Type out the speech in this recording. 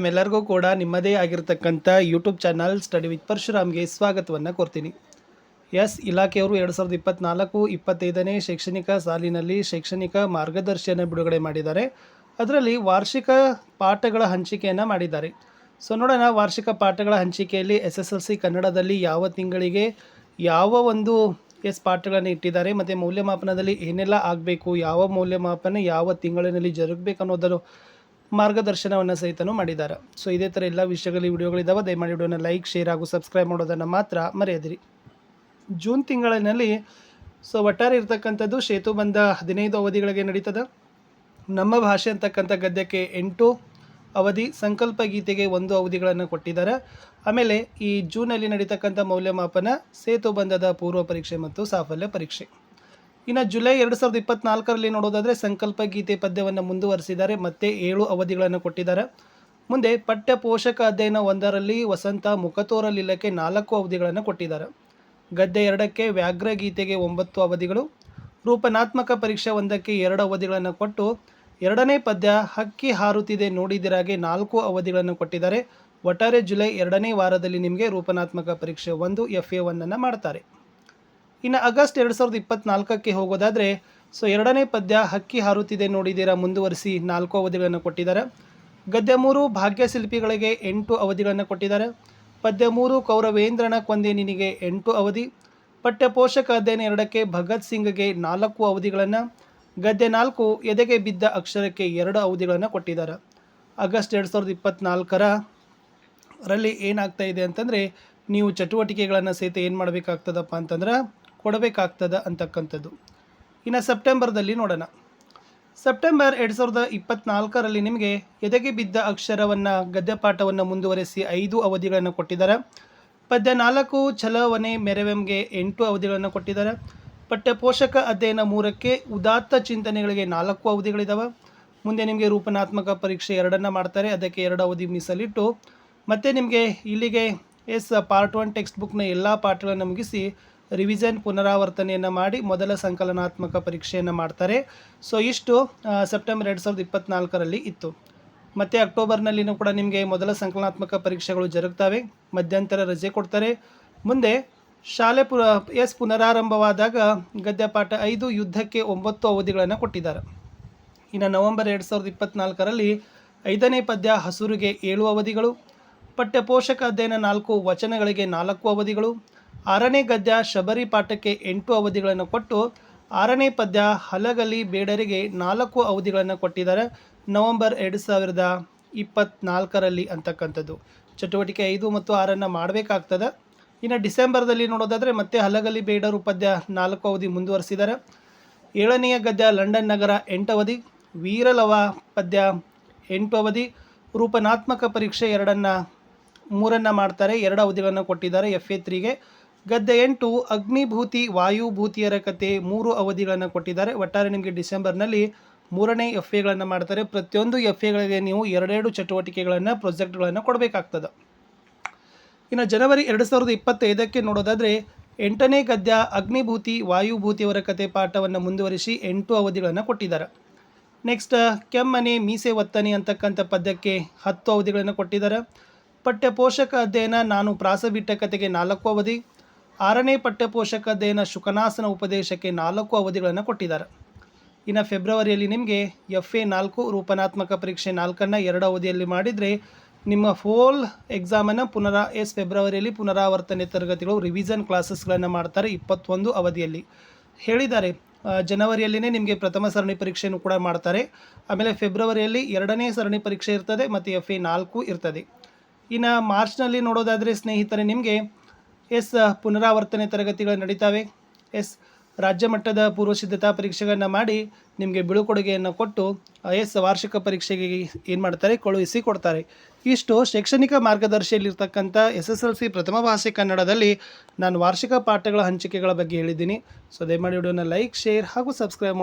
ನಿಮ್ಮೆಲ್ಲರಿಗೂ ಕೂಡ ನಿಮ್ಮದೇ ಆಗಿರತಕ್ಕಂಥ ಯೂಟ್ಯೂಬ್ ಚಾನಲ್ ಸ್ಟಡಿ ವಿತ್ ಪರಶುರಾಮ್ಗೆ ಸ್ವಾಗತವನ್ನು ಕೋರ್ತೀನಿ. ಇಲಾಖೆಯವರು 2024-25ನೇ ಶೈಕ್ಷಣಿಕ ಸಾಲಿನಲ್ಲಿ ಶೈಕ್ಷಣಿಕ ಮಾರ್ಗದರ್ಶಿಯನ್ನು ಬಿಡುಗಡೆ ಮಾಡಿದ್ದಾರೆ. ಅದರಲ್ಲಿ ವಾರ್ಷಿಕ ಪಾಠಗಳ ಹಂಚಿಕೆಯನ್ನು ಮಾಡಿದ್ದಾರೆ. ಸೊ ನೋಡೋಣ, ವಾರ್ಷಿಕ ಪಾಠಗಳ ಹಂಚಿಕೆಯಲ್ಲಿ SSLC ಕನ್ನಡದಲ್ಲಿ ಯಾವ ತಿಂಗಳಿಗೆ ಯಾವ ಒಂದು ಪಾಠಗಳನ್ನು ಇಟ್ಟಿದ್ದಾರೆ ಮತ್ತು ಮೌಲ್ಯಮಾಪನದಲ್ಲಿ ಏನೆಲ್ಲ ಆಗಬೇಕು, ಯಾವ ಮೌಲ್ಯಮಾಪನ ಯಾವ ತಿಂಗಳಿನಲ್ಲಿ ಜರುಗಬೇಕು ಅನ್ನೋದರ ಮಾರ್ಗದರ್ಶನವನ್ನು ಸಹಿತನೂ ಮಾಡಿದ್ದಾರೆ. ಸೊ ಇದೇ ಥರ ಎಲ್ಲ ವಿಷಯಗಳಲ್ಲಿ ವಿಡಿಯೋಗಳಿದ್ದಾವೆ. ದಯಮಾಡಿ ವಿಡಿಯೋನ ಲೈಕ್, ಶೇರ್ ಹಾಗೂ ಸಬ್ಸ್ಕ್ರೈಬ್ ಮಾಡೋದನ್ನು ಮಾತ್ರ ಮರೆಯದಿರಿ. ಜೂನ್ ತಿಂಗಳಿನಲ್ಲಿ ಒಟ್ಟಾರೆ ಇರತಕ್ಕಂಥದ್ದು ಸೇತುಬಂಧ 15 ಅವಧಿಗಳಿಗೆ ನಡೀತದೆ. ನಮ್ಮ ಭಾಷೆ ಅಂತಕ್ಕಂಥ ಗದ್ಯಕ್ಕೆ 8 ಅವಧಿ, ಸಂಕಲ್ಪ ಗೀತೆಗೆ 1 ಅವಧಿಗಳನ್ನು ಕೊಟ್ಟಿದ್ದಾರೆ. ಆಮೇಲೆ ಈ ಜೂನಲ್ಲಿ ನಡೀತಕ್ಕಂಥ ಮೌಲ್ಯಮಾಪನ ಸೇತುಬಂಧದ ಪೂರ್ವ ಪರೀಕ್ಷೆ ಮತ್ತು ಸಾಫಲ್ಯ ಪರೀಕ್ಷೆ. ಇನ್ನು ಜುಲೈ 2024ರಲ್ಲಿ ನೋಡೋದಾದರೆ ಸಂಕಲ್ಪ ಗೀತೆ ಪದ್ಯವನ್ನು ಮುಂದುವರಿಸಿದ್ದಾರೆ, ಮತ್ತೆ 7 ಅವಧಿಗಳನ್ನು ಕೊಟ್ಟಿದ್ದಾರೆ. ಮುಂದೆ ಪಠ್ಯ ಪೋಷಕ ಅಧ್ಯಯನ 1ರಲ್ಲಿ ವಸಂತ ಮುಖತೋರಲಿಲ್ಲಕ್ಕೆ 4 ಅವಧಿಗಳನ್ನು ಕೊಟ್ಟಿದ್ದಾರೆ. ಗದ್ಯ 2ಕ್ಕೆ ವ್ಯಾಘ್ರ ಗೀತೆಗೆ 9 ಅವಧಿಗಳು, ರೂಪನಾತ್ಮಕ ಪರೀಕ್ಷೆ 1ಕ್ಕೆ 2 ಅವಧಿಗಳನ್ನು ಕೊಟ್ಟು 2ನೇ ಪದ್ಯ ಹಕ್ಕಿ ಹಾರುತ್ತಿದೆ ನೋಡಿದಿರಾಗೆ 4 ಅವಧಿಗಳನ್ನು ಕೊಟ್ಟಿದ್ದಾರೆ. ಒಟ್ಟಾರೆ ಜುಲೈ 2ನೇ ವಾರದಲ್ಲಿ ನಿಮಗೆ ರೂಪನಾತ್ಮಕ ಪರೀಕ್ಷೆ 1 FA1 ಮಾಡ್ತಾರೆ. ಇನ್ನು ಆಗಸ್ಟ್ 2024ಕ್ಕೆ ಹೋಗೋದಾದರೆ 2ನೇ ಪದ್ಯ ಹಕ್ಕಿ ಹಾರುತ್ತಿದೆ ನೋಡಿದಿರ ಮುಂದುವರಿಸಿ 4 ಅವಧಿಗಳನ್ನು ಕೊಟ್ಟಿದ್ದಾರೆ. ಗದ್ಯ 3 ಭಾಗ್ಯಶಿಲ್ಪಿಗಳಿಗೆ 8 ಅವಧಿಗಳನ್ನು ಕೊಟ್ಟಿದ್ದಾರೆ. ಪದ್ಯ 3 ಕೌರವೇಂದ್ರನ ಕೊಂದೆ ನಿನಗೆ 8 ಅವಧಿ. ಪಠ್ಯ ಪೋಷಕ ಅಧ್ಯಯನ 2ಕ್ಕೆ ಭಗತ್ ಸಿಂಗ್ಗೆ 4 ಅವಧಿಗಳನ್ನು, ಗದ್ಯ 4 ಎದೆಗೆ ಬಿದ್ದ ಅಕ್ಷರಕ್ಕೆ 2 ಅವಧಿಗಳನ್ನು ಕೊಟ್ಟಿದ್ದಾರೆ. ಆಗಸ್ಟ್ 2024ರಲ್ಲಿ ಏನಾಗ್ತಾ ಇದೆ ಅಂತಂದರೆ, ನೀವು ಚಟುವಟಿಕೆಗಳನ್ನು ಸಹಿತ ಏನು ಮಾಡಬೇಕಾಗ್ತದಪ್ಪ ಅಂತಂದ್ರೆ ಕೊಡಬೇಕಾಗ್ತದೆ ಅಂತಕ್ಕಂಥದ್ದು. ಇನ್ನು ಸೆಪ್ಟೆಂಬರ್ದಲ್ಲಿ ನೋಡೋಣ. ಸೆಪ್ಟೆಂಬರ್ 2024ರಲ್ಲಿ ನಿಮಗೆ ಎದೆಗೆ ಬಿದ್ದ ಅಕ್ಷರವನ್ನು ಗದ್ಯಪಾಠವನ್ನು ಮುಂದುವರೆಸಿ 5 ಅವಧಿಗಳನ್ನು ಕೊಟ್ಟಿದ್ದಾರೆ. ಪದ್ಯ 4 ಛಲವನೆ ಮೆರವೆಂಗೆ 8 ಅವಧಿಗಳನ್ನು ಕೊಟ್ಟಿದ್ದಾರೆ. ಪಠ್ಯ ಪೋಷಕ ಅಧ್ಯಯನ 3ಕ್ಕೆ ಉದಾತ್ತ ಚಿಂತನೆಗಳಿಗೆ 4 ಅವಧಿಗಳಿದ್ದಾವೆ. ಮುಂದೆ ನಿಮಗೆ ರೂಪನಾತ್ಮಕ ಪರೀಕ್ಷೆ 2 ಮಾಡ್ತಾರೆ, ಅದಕ್ಕೆ 2 ಅವಧಿ ಮೀಸಲಿಟ್ಟು ಮತ್ತು ನಿಮಗೆ ಇಲ್ಲಿಗೆ ಪಾರ್ಟ್ 1 ಟೆಕ್ಸ್ಟ್ ಬುಕ್ನ ಎಲ್ಲ ಪಾಠಗಳನ್ನು ಮುಗಿಸಿ ರಿವಿಷನ್ ಪುನರಾವರ್ತನೆಯನ್ನು ಮಾಡಿ ಮೊದಲ ಸಂಕಲನಾತ್ಮಕ ಪರೀಕ್ಷೆಯನ್ನು ಮಾಡ್ತಾರೆ. ಸೊ ಇಷ್ಟು ಸೆಪ್ಟೆಂಬರ್ 2024ರಲ್ಲಿ ಇತ್ತು. ಮತ್ತು ಅಕ್ಟೋಬರ್ನಲ್ಲಿನೂ ಕೂಡ ನಿಮಗೆ ಮೊದಲ ಸಂಕಲನಾತ್ಮಕ ಪರೀಕ್ಷೆಗಳು ಜರುಗ್ತವೆ, ಮಧ್ಯಂತರ ರಜೆ ಕೊಡ್ತಾರೆ. ಮುಂದೆ ಶಾಲೆ ಪುನರಾರಂಭವಾದಾಗ ಗದ್ಯಪಾಠ 5 ಯುದ್ಧಕ್ಕೆ 9 ಅವಧಿಗಳನ್ನು ಕೊಟ್ಟಿದ್ದಾರೆ. ಇನ್ನು ನವೆಂಬರ್ 2024ರಲ್ಲಿ 5ನೇ ಪದ್ಯ ಹಸುರಿಗೆ 7 ಅವಧಿಗಳು, ಪಠ್ಯ ಪೋಷಕ ಅಧ್ಯಯನ 4 ವಚನಗಳಿಗೆ 4 ಅವಧಿಗಳು, 6ನೇ ಗದ್ಯ ಶಬರಿ ಪಾಠಕ್ಕೆ 8 ಅವಧಿಗಳನ್ನು ಕೊಟ್ಟು 6ನೇ ಪದ್ಯ ಹಲಗಲಿ ಬೇಡರಿಗೆ 4 ಅವಧಿಗಳನ್ನು ಕೊಟ್ಟಿದ್ದಾರೆ. ನವೆಂಬರ್ 2024ರಲ್ಲಿ ಅಂತಕ್ಕಂಥದ್ದು ಚಟುವಟಿಕೆ 5 ಮತ್ತು 6 ಮಾಡಬೇಕಾಗ್ತದೆ. ಇನ್ನು ಡಿಸೆಂಬರ್ದಲ್ಲಿ ನೋಡೋದಾದರೆ ಮತ್ತೆ ಹಲಗಲಿ ಬೇಡರು ಪದ್ಯ 4 ಅವಧಿ ಮುಂದುವರಿಸಿದ್ದಾರೆ. 7ನೆಯ ಗದ್ಯ ಲಂಡನ್ ನಗರ 8 ಅವಧಿ, ವೀರಲವ ಪದ್ಯ 8 ಅವಧಿ, ರೂಪನಾತ್ಮಕ ಪರೀಕ್ಷೆ 3 ಮಾಡ್ತಾರೆ, 2 ಅವಧಿಗಳನ್ನು ಕೊಟ್ಟಿದ್ದಾರೆ FA3ಗೆ. ಗದ್ಯ 8 ಅಗ್ನಿಭೂತಿ ವಾಯುಭೂತಿಯರ ಕತೆ 3 ಅವಧಿಗಳನ್ನು ಕೊಟ್ಟಿದ್ದಾರೆ. ಒಟ್ಟಾರೆ ನಿಮಗೆ ಡಿಸೆಂಬರ್ನಲ್ಲಿ 3ನೇ FAಗಳನ್ನು ಮಾಡ್ತಾರೆ. ಪ್ರತಿಯೊಂದು FAಗಳಿಗೆ ನೀವು 2 ಚಟುವಟಿಕೆಗಳನ್ನು ಪ್ರಾಜೆಕ್ಟ್ಗಳನ್ನು ಕೊಡಬೇಕಾಗ್ತದೆ. ಇನ್ನು ಜನವರಿ 2025ಕ್ಕೆ ನೋಡೋದಾದರೆ 8ನೇ ಗದ್ಯ ಅಗ್ನಿಭೂತಿ ವಾಯುಭೂತಿಯವರ ಕತೆ ಪಾಠವನ್ನು ಮುಂದುವರಿಸಿ 8 ಅವಧಿಗಳನ್ನು ಕೊಟ್ಟಿದ್ದಾರೆ. ನೆಕ್ಸ್ಟ್ ಕೆಮ್ಮನೆ ಮೀಸೆ ಒತ್ತನೆ ಅಂತಕ್ಕಂಥ ಪದ್ಯಕ್ಕೆ 10 ಅವಧಿಗಳನ್ನು ಕೊಟ್ಟಿದ್ದಾರೆ. ಪಠ್ಯ ಪೋಷಕ ಅಧ್ಯಯನ ನಾನು ಪ್ರಾಸ ಬಿಟ್ಟ ಕತೆಗೆ 4 ಅವಧಿ, 6ನೇ ಪಠ್ಯ ಪೋಷಕ ಅಧ್ಯಯನ ಶುಕನಾಸನ ಉಪದೇಶಕ್ಕೆ 4 ಅವಧಿಗಳನ್ನು ಕೊಟ್ಟಿದ್ದಾರೆ. ಇನ್ನು ಫೆಬ್ರವರಿಯಲ್ಲಿ ನಿಮಗೆ FA4 ರೂಪನಾತ್ಮಕ ಪರೀಕ್ಷೆ 4ನ್ನು 2 ಅವಧಿಯಲ್ಲಿ ಮಾಡಿದರೆ ನಿಮ್ಮ ಫೋಲ್ ಎಕ್ಸಾಮನ್ನು ಫೆಬ್ರವರಿಯಲ್ಲಿ ಪುನರಾವರ್ತನೆ ತರಗತಿಗಳು ರಿವಿಷನ್ ಕ್ಲಾಸಸ್ಗಳನ್ನು ಮಾಡ್ತಾರೆ 21 ಅವಧಿಯಲ್ಲಿ ಹೇಳಿದ್ದಾರೆ. ಜನವರಿಯಲ್ಲಿನೇ ನಿಮಗೆ ಪ್ರಥಮ ಸರಣಿ ಪರೀಕ್ಷೆಯನ್ನು ಕೂಡ ಮಾಡ್ತಾರೆ. ಆಮೇಲೆ ಫೆಬ್ರವರಿಯಲ್ಲಿ 2ನೇ ಸರಣಿ ಪರೀಕ್ಷೆ ಇರ್ತದೆ ಮತ್ತು FA4 ಇರ್ತದೆ. ಇನ್ನು ಮಾರ್ಚ್ನಲ್ಲಿ ನೋಡೋದಾದರೆ ಸ್ನೇಹಿತರೆ ನಿಮಗೆ ಪುನರಾವರ್ತನೆ ತರಗತಿಗಳು ನಡೀತಾವೆ. ರಾಜ್ಯ ಮಟ್ಟದ ಪೂರ್ವ ಸಿದ್ಧತಾ ಪರೀಕ್ಷೆಗಳನ್ನು ಮಾಡಿ ನಿಮಗೆ ಬೀಳ್ಕೊಡುಗೆಯನ್ನು ಕೊಟ್ಟು ವಾರ್ಷಿಕ ಪರೀಕ್ಷೆಗೆ ಏನು ಮಾಡ್ತಾರೆ, ಕಳುಹಿಸಿ ಕೊಡ್ತಾರೆ. ಇಷ್ಟು ಶೈಕ್ಷಣಿಕ ಮಾರ್ಗದರ್ಶಿಯಲ್ಲಿರ್ತಕ್ಕಂಥ SSLC ಪ್ರಥಮ ಭಾಷೆ ಕನ್ನಡದಲ್ಲಿ ನಾನು ವಾರ್ಷಿಕ ಪಾಠಗಳ ಹಂಚಿಕೆಗಳ ಬಗ್ಗೆ ಹೇಳಿದ್ದೀನಿ. ಸೊ ದಯಮಾಡಿ ವಿಡಿಯೋನ ಲೈಕ್, ಶೇರ್ ಹಾಗೂ ಸಬ್ಸ್ಕ್ರೈಬ್